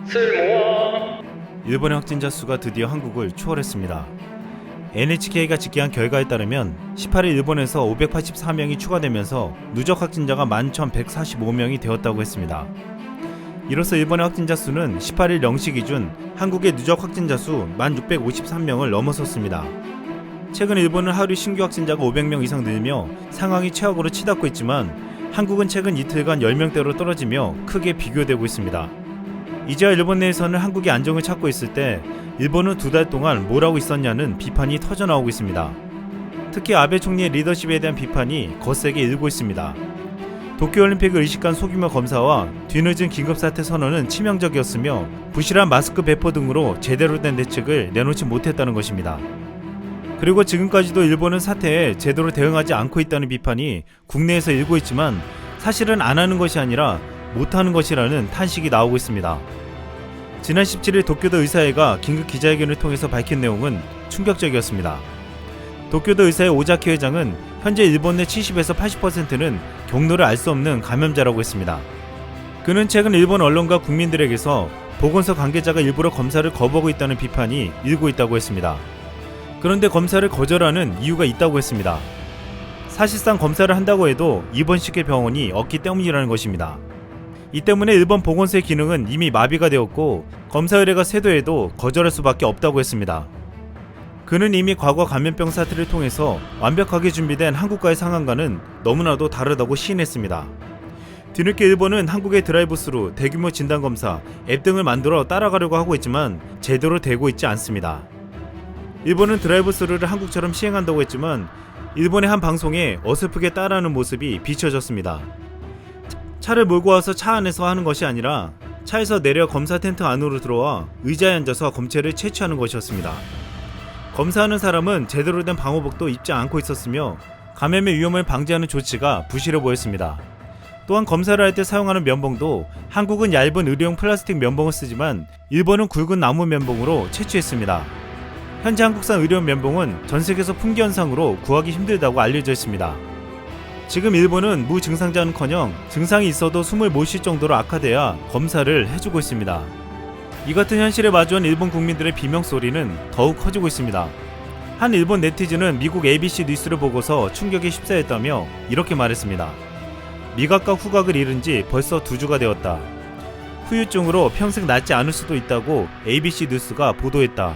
쓸모아. 일본의 확진자 수가 드디어 한국을 초월했습니다. NHK가 집계한 결과에 따르면 18일 일본에서 584명이 추가되면서 누적 확진자가 11,145명이 되었다고 했습니다. 이로써 일본의 확진자 수는 18일 0시 기준 한국의 누적 확진자 수 1,653명을 넘어섰습니다. 최근 일본은 하루 신규 확진자가 500명 이상 늘며 상황이 최악으로 치닫고 있지만 한국은 최근 이틀간 10명대로 떨어지며 크게 비교되고 있습니다. 이제야 일본 내에서는 한국이 안정을 찾고 있을 때 일본은 2달 동안 뭘 하고 있었냐는 비판이 터져나오고 있습니다. 특히 아베 총리의 리더십에 대한 비판이 거세게 일고 있습니다. 도쿄올림픽을 의식한 소규모 검사와 뒤늦은 긴급사태 선언은 치명적이었으며 부실한 마스크 배포 등으로 제대로 된 대책을 내놓지 못했다는 것입니다. 그리고 지금까지도 일본은 사태에 제대로 대응하지 않고 있다는 비판이 국내에서 일고 있지만 사실은 안 하는 것이 아니라 못하는 것이라는 탄식이 나오고 있습니다. 지난 17일 도쿄도 의사회가 긴급 기자회견을 통해서 밝힌 내용은 충격적이었습니다. 도쿄도 의사회 오자키 회장은 현재 일본 내 70에서 80%는 경로를 알 수 없는 감염자라고 했습니다. 그는 최근 일본 언론과 국민들에게서 보건소 관계자가 일부러 검사를 거부하고 있다는 비판이 일고 있다고 했습니다. 그런데 검사를 거절하는 이유가 있다고 했습니다. 사실상 검사를 한다고 해도 입원시킬 병원이 없기 때문이라는 것입니다. 이 때문에 일본 보건소의 기능은 이미 마비가 되었고 검사 의뢰가 쇄도해도 거절할 수밖에 없다고 했습니다. 그는 이미 과거 감염병 사태를 통해서 완벽하게 준비된 한국과의 상황과는 너무나도 다르다고 시인했습니다. 뒤늦게 일본은 한국의 드라이브스루, 대규모 진단검사, 앱 등을 만들어 따라가려고 하고 있지만 제대로 되고 있지 않습니다. 일본은 드라이브스루를 한국처럼 시행한다고 했지만 일본의 한 방송에 어설프게 따라하는 모습이 비춰졌습니다. 차를 몰고 와서 차 안에서 하는 것이 아니라 차에서 내려 검사 텐트 안으로 들어와 의자에 앉아서 검체를 채취하는 것이었습니다. 검사하는 사람은 제대로 된 방호복도 입지 않고 있었으며 감염의 위험을 방지하는 조치가 부실해 보였습니다. 또한 검사를 할 때 사용하는 면봉도 한국은 얇은 의료용 플라스틱 면봉을 쓰지만 일본은 굵은 나무 면봉으로 채취했습니다. 현재 한국산 의료용 면봉은 전 세계에서 품귀 현상으로 구하기 힘들다고 알려져 있습니다. 지금 일본은 무증상자는커녕 증상이 있어도 숨을 못 쉴 정도로 악화돼야 검사를 해주고 있습니다. 이 같은 현실에 마주한 일본 국민들의 비명소리는 더욱 커지고 있습니다. 한 일본 네티즌은 미국 ABC 뉴스를 보고서 충격에 휩싸였다며 이렇게 말했습니다. 미각과 후각을 잃은 지 벌써 2주가 되었다. 후유증으로 평생 낫지 않을 수도 있다고 ABC 뉴스가 보도했다.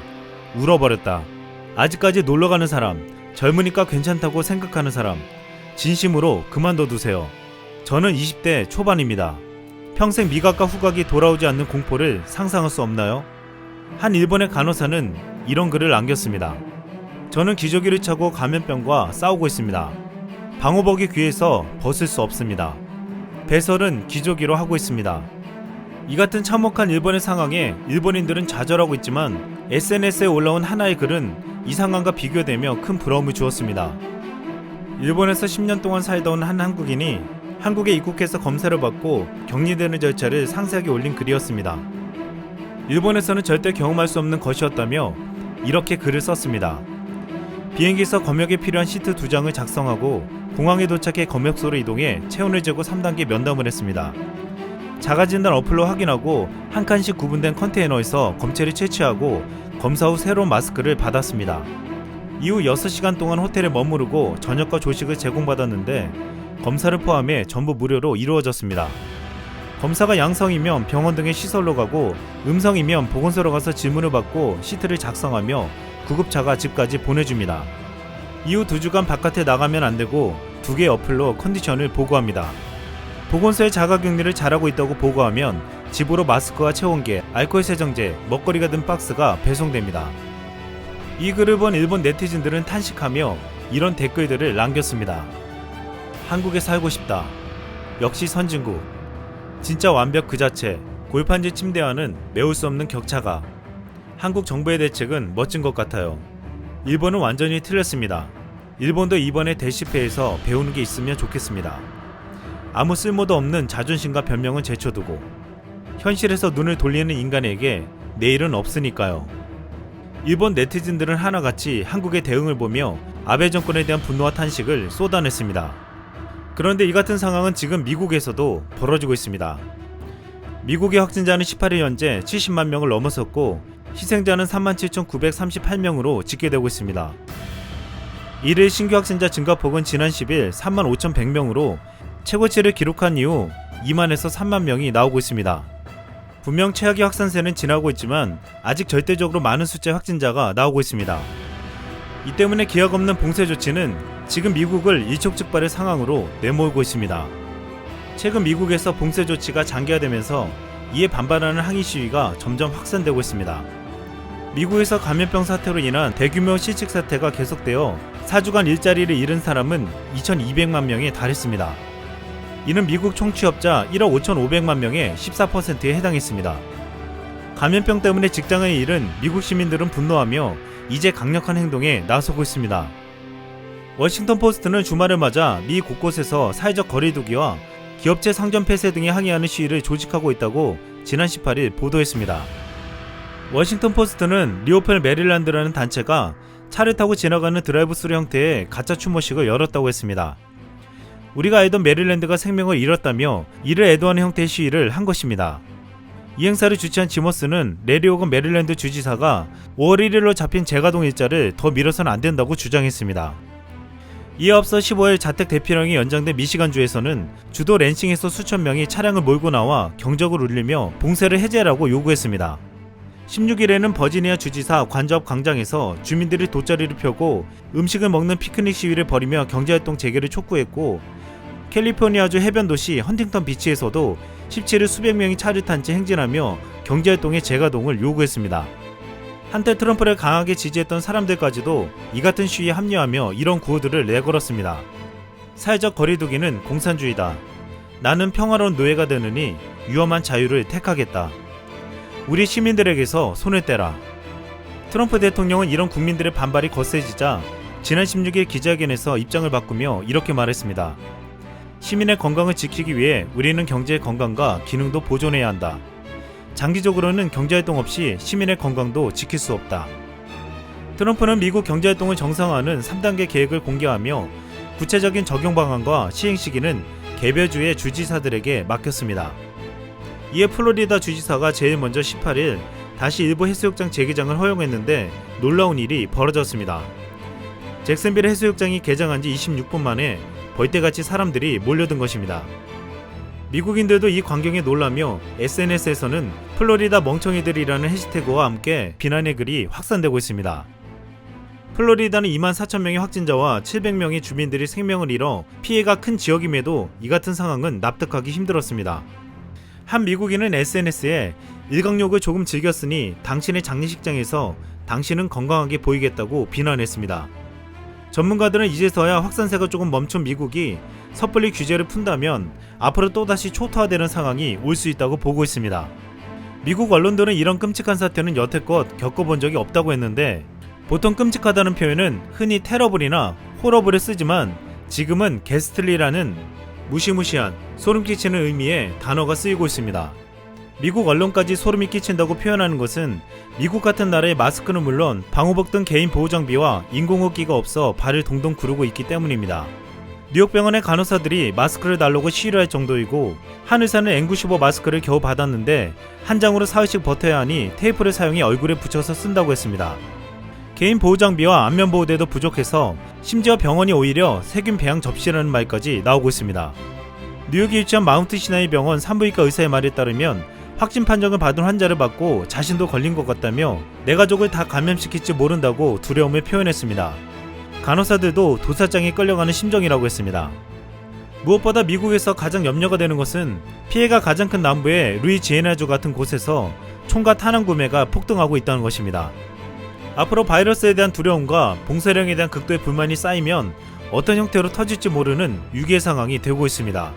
울어버렸다. 아직까지 놀러가는 사람, 젊으니까 괜찮다고 생각하는 사람, 진심으로 그만둬두세요. 저는 20대 초반입니다. 평생 미각과 후각이 돌아오지 않는 공포를 상상할 수 없나요? 한 일본의 간호사는 이런 글을 남겼습니다. 저는 기저귀를 차고 감염병과 싸우고 있습니다. 방호복이 귀에서 벗을 수 없습니다. 배설은 기저귀로 하고 있습니다. 이 같은 참혹한 일본의 상황에 일본인들은 좌절하고 있지만 SNS에 올라온 하나의 글은 이 상황과 비교되며 큰 부러움을 주었습니다. 일본에서 10년 동안 살다 온 한 한국인이 한국에 입국해서 검사를 받고 격리되는 절차를 상세하게 올린 글이었습니다. 일본에서는 절대 경험할 수 없는 것이었다며 이렇게 글을 썼습니다. 비행기에서 검역에 필요한 시트 2장을 작성하고 공항에 도착해 검역소로 이동해 체온을 재고 3단계 면담을 했습니다. 자가진단 어플로 확인하고 한 칸씩 구분된 컨테이너에서 검체를 채취하고 검사 후 새로운 마스크를 받았습니다. 이후 6시간 동안 호텔에 머무르고 저녁과 조식을 제공받았는데 검사를 포함해 전부 무료로 이루어졌습니다. 검사가 양성이면 병원 등의 시설로 가고 음성이면 보건소로 가서 질문을 받고 시트를 작성하며 구급차가 집까지 보내줍니다. 이후 2주간 바깥에 나가면 안되고 2개의 어플로 컨디션을 보고합니다. 보건소에 자가격리를 잘하고 있다고 보고하면 집으로 마스크와 체온계, 알코올 세정제, 먹거리가 든 박스가 배송됩니다. 이 글을 본 일본 네티즌들은 탄식하며 이런 댓글들을 남겼습니다. 한국에 살고 싶다. 역시 선진국. 진짜 완벽 그 자체. 골판지 침대와는 메울 수 없는 격차가. 한국 정부의 대책은 멋진 것 같아요. 일본은 완전히 틀렸습니다. 일본도 이번에 대시패에서 배우는 게 있으면 좋겠습니다. 아무 쓸모도 없는 자존심과 변명은 제쳐두고 현실에서 눈을 돌리는 인간에게 내일은 없으니까요. 일본 네티즌들은 하나같이 한국의 대응을 보며 아베 정권에 대한 분노와 탄식을 쏟아냈습니다. 그런데 이 같은 상황은 지금 미국에서도 벌어지고 있습니다. 미국의 확진자는 18일 현재 70만 명을 넘어섰고 희생자는 37,938명으로 집계되고 있습니다. 이를 신규 확진자 증가폭은 지난 10일 35,100명으로 최고치를 기록한 이후 2만에서 3만 명이 나오고 있습니다. 분명 최악의 확산세는 지나고 있지만 아직 절대적으로 많은 숫자의 확진자가 나오고 있습니다. 이 때문에 기약 없는 봉쇄 조치는 지금 미국을 일촉즉발의 상황으로 내몰고 있습니다. 최근 미국에서 봉쇄 조치가 장기화되면서 이에 반발하는 항의 시위가 점점 확산되고 있습니다. 미국에서 감염병 사태로 인한 대규모 실직 사태가 계속되어 4주간 일자리를 잃은 사람은 2,200만 명에 달했습니다. 이는 미국 총 취업자 1억 5,500만 명의 14%에 해당했습니다. 감염병 때문에 직장을 잃은 미국 시민들은 분노하며 이제 강력한 행동에 나서고 있습니다. 워싱턴 포스트는 주말을 맞아 미 곳곳에서 사회적 거리두기와 기업체 상점 폐쇄 등에 항의하는 시위를 조직하고 있다고 지난 18일 보도했습니다. 워싱턴 포스트는 리오펠 메릴랜드라는 단체가 차를 타고 지나가는 드라이브스루 형태의 가짜 추모식을 열었다고 했습니다. 우리가 알던 메릴랜드가 생명을 잃었다며 이를 애도하는 형태의 시위를 한 것입니다. 이 행사를 주최한 지머스는 레리 호건 메릴랜드 주지사가 5월 1일로 잡힌 재가동 일자를 더 미뤄서는 안 된다고 주장했습니다. 이에 앞서 15일 자택 대피령이 연장된 미시간주에서는 주도 랜싱에서 수천 명이 차량을 몰고 나와 경적을 울리며 봉쇄를 해제하라고 요구했습니다. 16일에는 버지니아 주지사 관저앞 광장에서 주민들이 돗자리를 펴고 음식을 먹는 피크닉 시위를 벌이며 경제활동 재개를 촉구했고, 캘리포니아주 해변 도시 헌팅턴 비치에서도 17일 수백 명이 차를 탄 채 행진하며 경제활동의 재가동을 요구했습니다. 한때 트럼프를 강하게 지지했던 사람들까지도 이 같은 시위에 합류하며 이런 구호들을 내걸었습니다. 사회적 거리두기는 공산주의다. 나는 평화로운 노예가 되느니 위험한 자유를 택하겠다. 우리 시민들에게서 손을 떼라. 트럼프 대통령은 이런 국민들의 반발이 거세지자 지난 16일 기자회견에서 입장을 바꾸며 이렇게 말했습니다. 시민의 건강을 지키기 위해 우리는 경제의 건강과 기능도 보존해야 한다. 장기적으로는 경제활동 없이 시민의 건강도 지킬 수 없다. 트럼프는 미국 경제활동을 정상화하는 3단계 계획을 공개하며 구체적인 적용 방안과 시행 시기는 개별주의 주지사들에게 맡겼습니다. 이에 플로리다 주지사가 제일 먼저 18일 다시 일부 해수욕장 재개장을 허용했는데 놀라운 일이 벌어졌습니다. 잭슨빌 해수욕장이 개장한 지 26분 만에 벌떼같이 사람들이 몰려든 것입니다. 미국인들도 이 광경에 놀라며 SNS에서는 플로리다 멍청이들이라는 해시태그와 함께 비난의 글이 확산되고 있습니다. 플로리다는 2만 4천 명의 확진자와 700명의 주민들이 생명을 잃어 피해가 큰 지역임에도 이 같은 상황은 납득하기 힘들었습니다. 한 미국인은 SNS에 일광욕을 조금 즐겼으니 당신의 장례식장에서 당신은 건강하게 보이겠다고 비난했습니다. 전문가들은 이제서야 확산세가 조금 멈춘 미국이 섣불리 규제를 푼다면 앞으로 또다시 초토화되는 상황이 올 수 있다고 보고 있습니다. 미국 언론들은 이런 끔찍한 사태는 여태껏 겪어본 적이 없다고 했는데, 보통 끔찍하다는 표현은 흔히 테러블이나 호러블을 쓰지만 지금은 게스틀리라는 무시무시한 소름 끼치는 의미의 단어가 쓰이고 있습니다. 미국 언론까지 소름이 끼친다고 표현하는 것은 미국 같은 나라의 마스크는 물론 방호복 등 개인 보호장비와 인공호흡기가 없어 발을 동동 구르고 있기 때문입니다. 뉴욕 병원의 간호사들이 마스크를 달라고 시위를 할 정도이고, 한 의사는 N95 마스크를 겨우 받았는데 한 장으로 사흘씩 버텨야 하니 테이프를 사용해 얼굴에 붙여서 쓴다고 했습니다. 개인 보호장비와 안면보호대도 부족해서 심지어 병원이 오히려 세균 배양 접시라는 말까지 나오고 있습니다. 뉴욕에 위치한 마운트 시나이 병원 산부인과 의사의 말에 따르면 확진 판정을 받은 환자를 받고 자신도 걸린 것 같다며 내 가족을 다 감염시킬지 모른다고 두려움을 표현했습니다. 간호사들도 도사장에 끌려가는 심정이라고 했습니다. 무엇보다 미국에서 가장 염려가 되는 것은 피해가 가장 큰 남부의 루이지애나주 같은 곳에서 총과 탄환 구매가 폭등하고 있다는 것입니다. 앞으로 바이러스에 대한 두려움과 봉쇄령에 대한 극도의 불만이 쌓이면 어떤 형태로 터질지 모르는 위기의 상황이 되고 있습니다.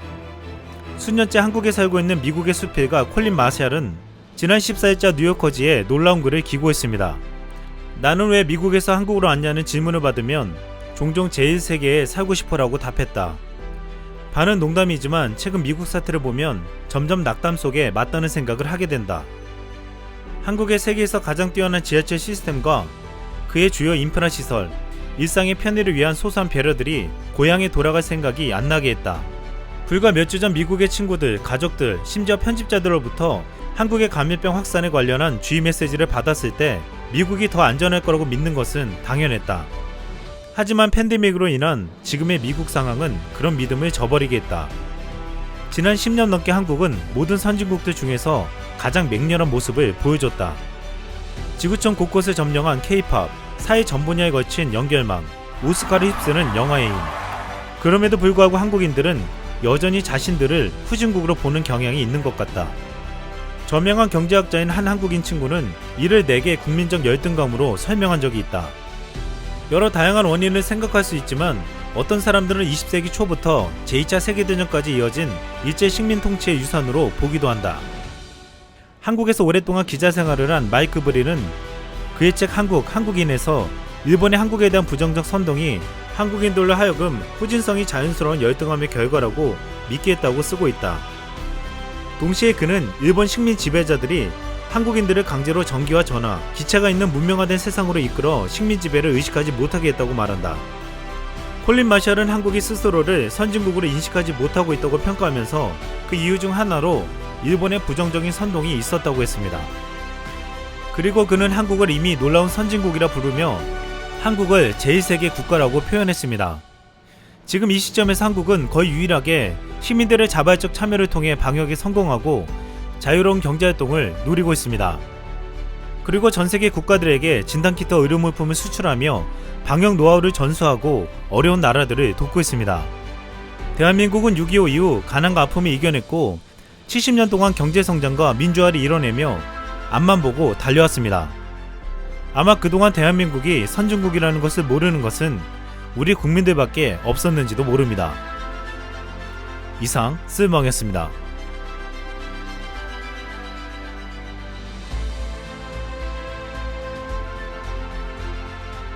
수년째 한국에 살고 있는 미국의 수필가 콜린 마샬은 지난 14일자 뉴요커지에 놀라운 글을 기고했습니다. 나는 왜 미국에서 한국으로 왔냐는 질문을 받으면 종종 제1세계에 살고 싶어라고 답했다. 반은 농담이지만 최근 미국 사태를 보면 점점 낙담 속에 맞다는 생각을 하게 된다. 한국의 세계에서 가장 뛰어난 지하철 시스템과 그의 주요 인프라 시설, 일상의 편의를 위한 소소한 배려들이 고향에 돌아갈 생각이 안 나게 했다. 불과 몇 주 전 미국의 친구들, 가족들, 심지어 편집자들로부터 한국의 감염병 확산에 관련한 주의 메시지를 받았을 때 미국이 더 안전할 거라고 믿는 것은 당연했다. 하지만 팬데믹으로 인한 지금의 미국 상황은 그런 믿음을 저버리게 했다. 지난 10년 넘게 한국은 모든 선진국들 중에서 가장 맹렬한 모습을 보여줬다. 지구촌 곳곳을 점령한 K-POP, 사회 전 분야에 걸친 연결망, 오스카를 휩쓰는 영화의 힘. 그럼에도 불구하고 한국인들은 여전히 자신들을 후진국으로 보는 경향이 있는 것 같다. 저명한 경제학자인 한 한국인 친구는 이를 내게 국민적 열등감으로 설명한 적이 있다. 여러 다양한 원인을 생각할 수 있지만 어떤 사람들은 20세기 초부터 제2차 세계대전까지 이어진 일제 식민 통치의 유산으로 보기도 한다. 한국에서 오랫동안 기자 생활을 한 마이크 브릴은 그의 책 한국인에서 일본의 한국에 대한 부정적 선동이 한국인들로 하여금 후진성이 자연스러운 열등함의 결과라고 믿게 했다고 쓰고 있다. 동시에 그는 일본 식민 지배자들이 한국인들을 강제로 전기와 전화, 기차가 있는 문명화된 세상으로 이끌어 식민 지배를 의식하지 못하게 했다고 말한다. 콜린 마샬은 한국이 스스로를 선진국으로 인식하지 못하고 있다고 평가하면서 그 이유 중 하나로 일본의 부정적인 선동이 있었다고 했습니다. 그리고 그는 한국을 이미 놀라운 선진국이라 부르며 한국을 제1세계 국가라고 표현했습니다. 지금 이 시점에서 한국은 거의 유일하게 시민들의 자발적 참여를 통해 방역에 성공하고 자유로운 경제활동을 누리고 있습니다. 그리고 전세계 국가들에게 진단키트 의료물품을 수출하며 방역 노하우를 전수하고 어려운 나라들을 돕고 있습니다. 대한민국은 6.25 이후 가난과 아픔을 이겨냈고 70년 동안 경제성장과 민주화를 이뤄내며 앞만 보고 달려왔습니다. 아마 그동안 대한민국이 선진국이라는 것을 모르는 것은 우리 국민들밖에 없었는지도 모릅니다. 이상 쓸멍이었습니다.